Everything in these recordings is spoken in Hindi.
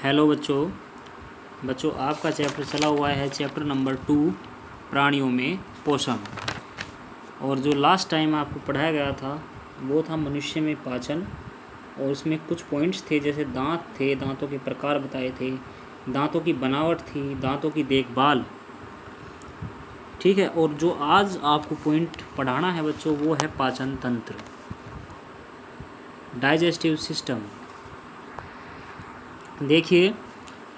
हेलो बच्चों। आपका चैप्टर चला हुआ है चैप्टर नंबर 2 प्राणियों में पोषण। और जो लास्ट टाइम आपको पढ़ाया गया था वो था मनुष्य में पाचन। और उसमें कुछ पॉइंट्स थे, जैसे दांत थे, दांतों के प्रकार बताए थे, दांतों की बनावट थी, दांतों की देखभाल। ठीक है। और जो आज आपको पॉइंट पढ़ाना है बच्चों वो है पाचन तंत्र, डाइजेस्टिव सिस्टम। देखिए,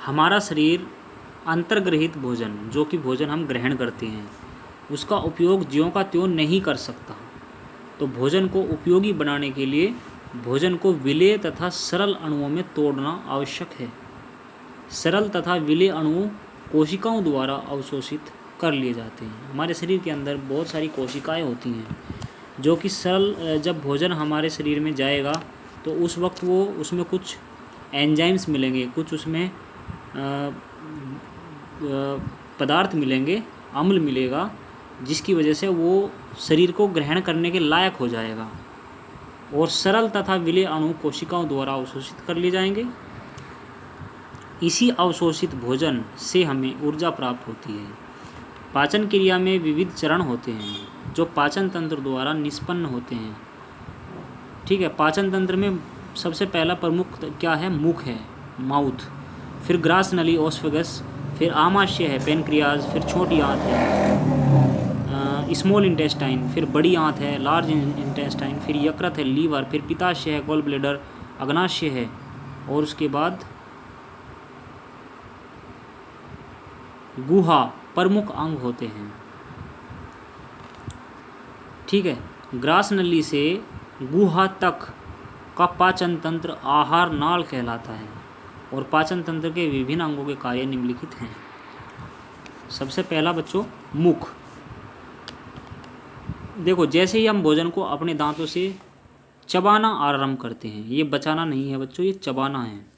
हमारा शरीर अंतर्ग्रहित भोजन, जो कि भोजन हम ग्रहण करते हैं, उसका उपयोग ज्यों का त्यों नहीं कर सकता। तो भोजन को उपयोगी बनाने के लिए भोजन को विलेय तथा सरल अणुओं में तोड़ना आवश्यक है। सरल तथा विलेय अणु कोशिकाओं द्वारा अवशोषित कर लिए जाते हैं। हमारे शरीर के अंदर बहुत सारी कोशिकाएं होती हैं जो कि सरल, जब भोजन हमारे शरीर में जाएगा तो उस वक्त वो उसमें कुछ एंजाइम्स मिलेंगे, कुछ उसमें पदार्थ मिलेंगे, अम्ल मिलेगा, जिसकी वजह से वो शरीर को ग्रहण करने के लायक हो जाएगा। और सरल तथा विलेय अणु कोशिकाओं द्वारा अवशोषित कर लिए जाएंगे। इसी अवशोषित भोजन से हमें ऊर्जा प्राप्त होती है। पाचन क्रिया में विविध चरण होते हैं जो पाचन तंत्र द्वारा निष्पन्न होते हैं। ठीक है। पाचन तंत्र में सबसे पहला प्रमुख क्या है? मुख है, माउथ। फिर ग्रास नली, ओस्फेगस। फिर आमाशय है, पेनक्रियाज। फिर छोटी आंत है, स्मॉल इंटेस्टाइन। फिर बड़ी आंत है, लार्ज इंटेस्टाइन। फिर यकृत है, लीवर। फिर पित्ताशय है, गॉल ब्लैडर। अग्नाशय है, और उसके बाद गुहा प्रमुख अंग होते हैं। ठीक है। ग्रास नली से गुहा तक का पाचन तंत्र आहार नाल कहलाता है। और पाचन तंत्र के विभिन्न अंगों के कार्य निम्नलिखित हैं। सबसे पहला बच्चों, मुख। देखो, जैसे ही हम भोजन को अपने दांतों से चबाना आरंभ करते हैं, ये बचाना नहीं है बच्चों, ये चबाना है।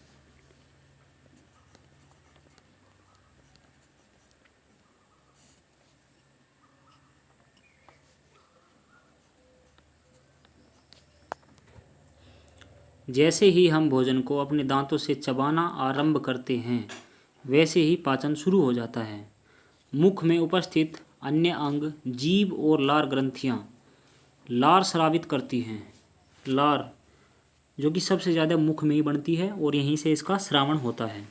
जैसे ही हम भोजन को अपने दांतों से चबाना आरंभ करते हैं वैसे ही पाचन शुरू हो जाता है। मुख में उपस्थित अन्य अंग जीभ और लार ग्रंथियां लार स्रावित करती हैं। लार जो कि सबसे ज़्यादा मुख में ही बनती है और यहीं से इसका स्रावण होता है,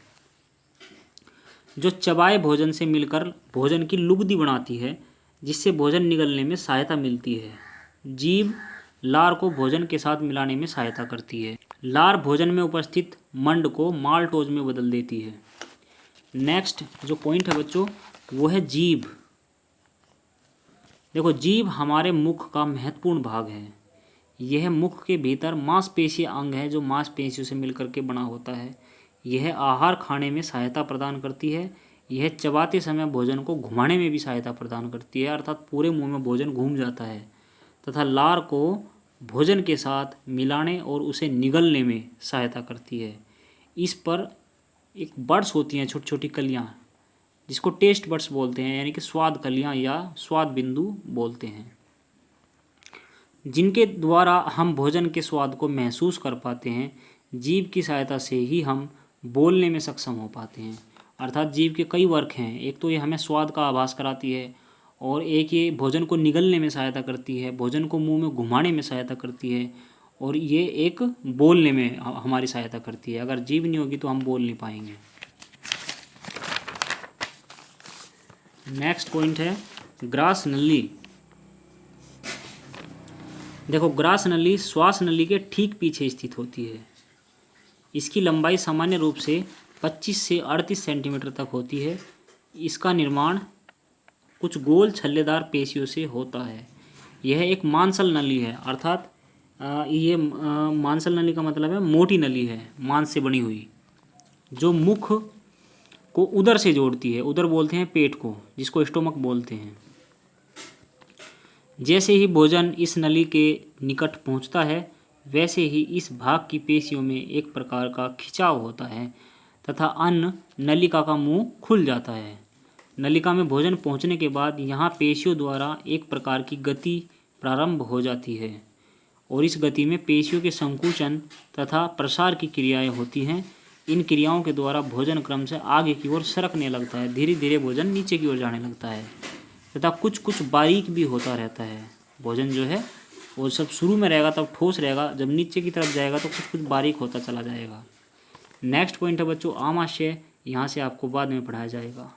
जो चबाए भोजन से मिलकर भोजन की लुगदी बनाती है, जिससे भोजन निगलने में सहायता मिलती है। जीभ लार को भोजन के साथ मिलाने में सहायता करती है। लार भोजन में उपस्थित मंड को माल्टोज में बदल देती है। नेक्स्ट जो पॉइंट है बच्चों वो है जीभ। देखो, जीभ हमारे मुख का महत्वपूर्ण भाग है। यह मुख के भीतर मांसपेशीय अंग है जो मांसपेशियों से मिलकर के बना होता है। यह आहार खाने में सहायता प्रदान करती है। यह चबाते समय भोजन को घुमाने में भी सहायता प्रदान करती है, अर्थात पूरे मुंह में भोजन घूम जाता है। तथा लार को भोजन के साथ मिलाने और उसे निगलने में सहायता करती है। इस पर एक बड्स होती हैं, छोटी छोटी कलियां, जिसको टेस्ट बड्स बोलते हैं, यानी कि स्वाद कलियां या स्वाद बिंदु बोलते हैं, जिनके द्वारा हम भोजन के स्वाद को महसूस कर पाते हैं। जीभ की सहायता से ही हम बोलने में सक्षम हो पाते हैं। अर्थात जीभ के कई वर्क हैं। एक तो ये हमें स्वाद का आभास कराती है, और एक ये भोजन को निगलने में सहायता करती है, भोजन को मुंह में घुमाने में सहायता करती है, और ये एक बोलने में हमारी सहायता करती है। अगर जीभ नहीं होगी तो हम बोल नहीं पाएंगे। नेक्स्ट पॉइंट है ग्रास नली। देखो, ग्रास नली श्वास नली के ठीक पीछे स्थित होती है। इसकी लंबाई सामान्य रूप से 25 से 38 सेंटीमीटर तक होती है। इसका निर्माण कुछ गोल छल्लेदार पेशियों से होता है। यह एक मांसल नली है, अर्थात ये मांसल नली का मतलब है मोटी नली है, मांस से बनी हुई, जो मुख को उदर से जोड़ती है। उदर बोलते हैं पेट को, जिसको स्टोमक बोलते हैं। जैसे ही भोजन इस नली के निकट पहुंचता है वैसे ही इस भाग की पेशियों में एक प्रकार का खिंचाव होता है तथा अन्न नलिका का मुंह खुल जाता है। नलिका में भोजन पहुंचने के बाद यहाँ पेशियों द्वारा एक प्रकार की गति प्रारंभ हो जाती है, और इस गति में पेशियों के संकुचन तथा प्रसार की क्रियाएं होती हैं, इन क्रियाओं के द्वारा भोजन क्रम से आगे की ओर सरकने लगता है, धीरे धीरे भोजन नीचे की ओर जाने लगता है तथा कुछ कुछ बारीक भी होता रहता है। भोजन जो है वो सब शुरू में रहेगा तब ठोस रहेगा, जब नीचे की तरफ जाएगा तो कुछ कुछ बारीक होता चला जाएगा। नेक्स्ट पॉइंट है बच्चों आमाशय, यहाँ से आपको बाद में पढ़ाया जाएगा।